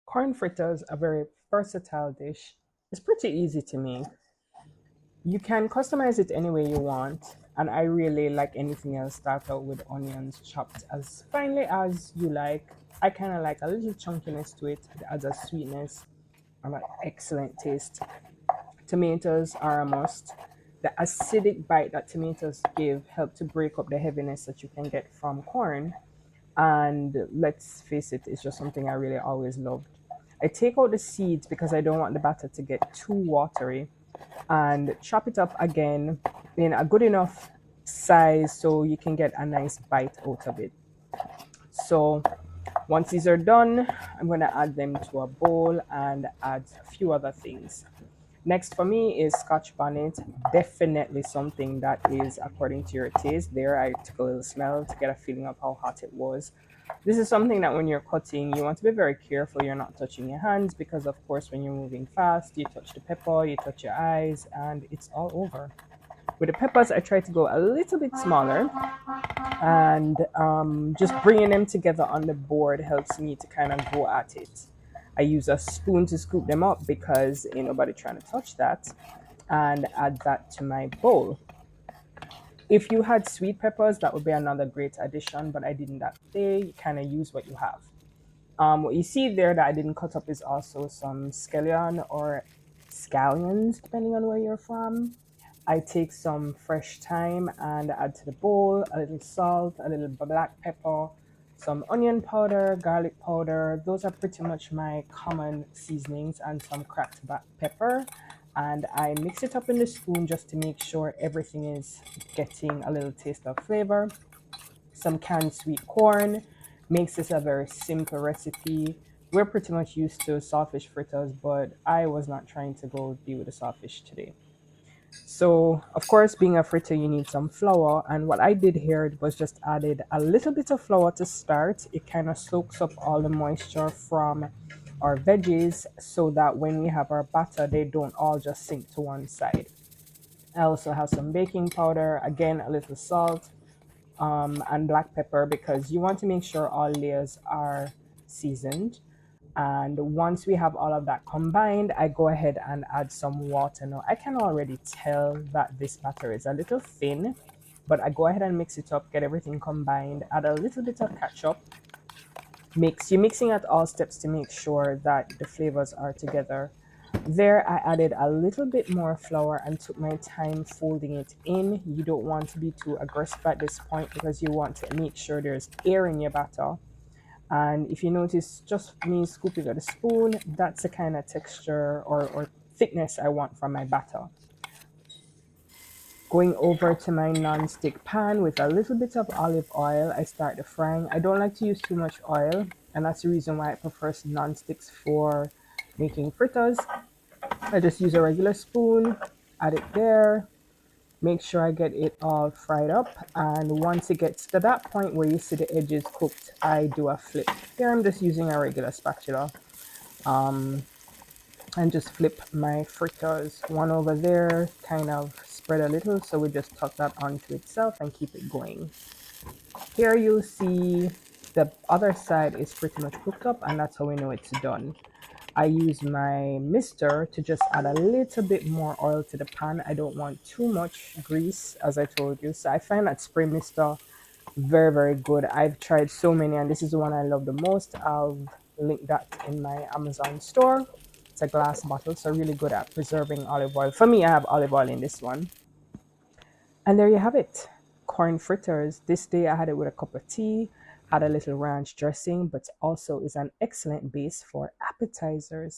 Corn fritters, a very versatile dish. It's pretty easy to make. You can customize it any way you want, and I really, like anything else, start out with onions chopped as finely as you like. I kind of like a little chunkiness to it. It adds a sweetness and an excellent taste. Tomatoes are a must. The acidic bite that tomatoes give help to break up the heaviness that you can get from corn. And let's face it, it's just something I really always loved. I take out the seeds because I don't want the batter to get too watery, and chop it up again in a good enough size so you can get a nice bite out of it. So once these are done, I'm going to add them to a bowl and add a few other things. Next for me is Scotch bonnet. Definitely something that is according to your taste. There, I took a little smell to get a feeling of how hot it was. This is something that when you're cutting, you want to be very careful you're not touching your hands because, of course, when you're moving fast, you touch the pepper, you touch your eyes, and it's all over. With the peppers, I try to go a little bit smaller, and just bringing them together on the board helps me to kind of go at it. I use a spoon to scoop them up because ain't nobody trying to touch that, and add that to my bowl. If you had sweet peppers, that would be another great addition, but I didn't that day. You kind of use what you have. What you see there that I didn't cut up is also some scallion or scallions, depending on where you're from. I take some fresh thyme and add to the bowl a little salt, a little black pepper, some onion powder, garlic powder. Those are pretty much my common seasonings, and some cracked black pepper. And I mix it up in the spoon just to make sure everything is getting a little taste of flavor. Some canned sweet corn makes this a very simple recipe. We're pretty much used to saltfish fritters, but I was not trying to go deal with the saltfish today. So, of course, being a fritter, you need some flour. And what I did here was just added a little bit of flour to start. It kind of soaks up all the moisture from our veggies so that when we have our batter, they don't all just sink to one side. I also have some baking powder, again, a little salt, and black pepper because you want to make sure all layers are seasoned. And once we have all of that combined, I go ahead and add some water. Now, I can already tell that this batter is a little thin, but I go ahead and mix it up, get everything combined, add a little bit of ketchup. You're mixing at all steps to make sure that the flavors are together. There, I added a little bit more flour and took my time folding it in. You don't want to be too aggressive at this point because you want to make sure there's air in your batter. And if you notice, just me scooping with a spoon, that's the kind of texture or thickness I want from my batter. Going over to my non-stick pan with a little bit of olive oil, I start the frying. I don't like to use too much oil, and that's the reason why I prefer non-sticks for making fritters. I just use a regular spoon, add it there, make sure I get it all fried up. And once it gets to that point where you see the edges cooked, I do a flip. Here I'm just using a regular spatula, um, and just flip my fritters. One over there, kind of spread a little, so we just tuck that onto itself and keep it going. Here you'll see the other side is pretty much cooked up, and that's how we know it's done. I use my mister to just add a little bit more oil to the pan. I don't want too much grease, as I told you. So I find that spray mister very, very good. I've tried so many, and this is the one I love the most. I'll link that in my Amazon store. It's a glass bottle, so really good at preserving olive oil. For me, I have olive oil in this one. And there you have it, corn fritters. This day I had it with a cup of tea, had a little ranch dressing, but also is an excellent base for appetizers.